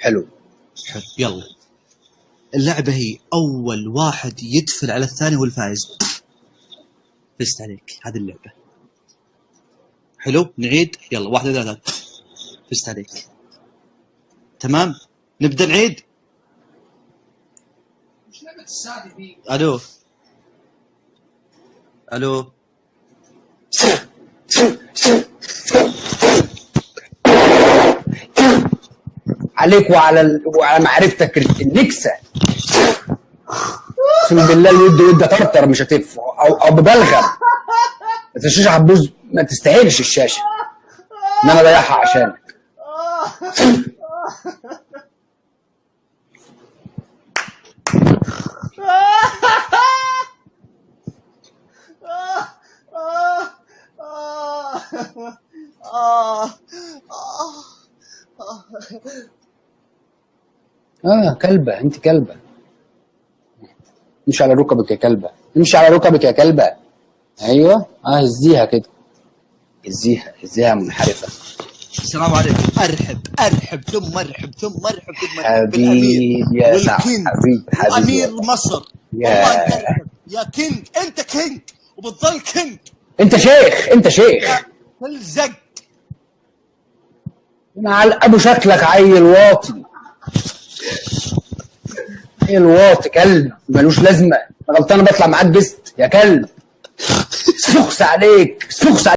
حلو. يلا اللعبة هي أول واحد يدفل على الثاني هو الفائز. فزت عليك، هذه اللعبة. حلو، نعيد. يلا 1 2 3. فزت عليك. تمام، نبدأ نعيد. مش لعبة السعد دي. ألو ألو. عليك وعلى معرفتك النكسه. اقسم بالله الود ود طرطر مش هتف او ببلغم. بس الشاشه هتبوظ، ما تستاهلش الشاشه ان انا اضيعها عشانك. كلبه، انت كلبه. امشي على ركبك يا كلبه، امشي على ركبك يا كلبه. ايوه هزيها كده، هزيها منحرفه. السلام عليكم. ارحب ثم ارحب ثم ارحب ثم ارحب حبيبي يا سعد، حبيبي امير مصر. والله انت ارحب يا كينج، انت كينج وبتظل كينج. انت شيخ الزق على ابو شكلك عيل واطي، عيل واطي كلب ملوش لازمه. غلطان بطلع معاك بست يا كلب. سخس عليك.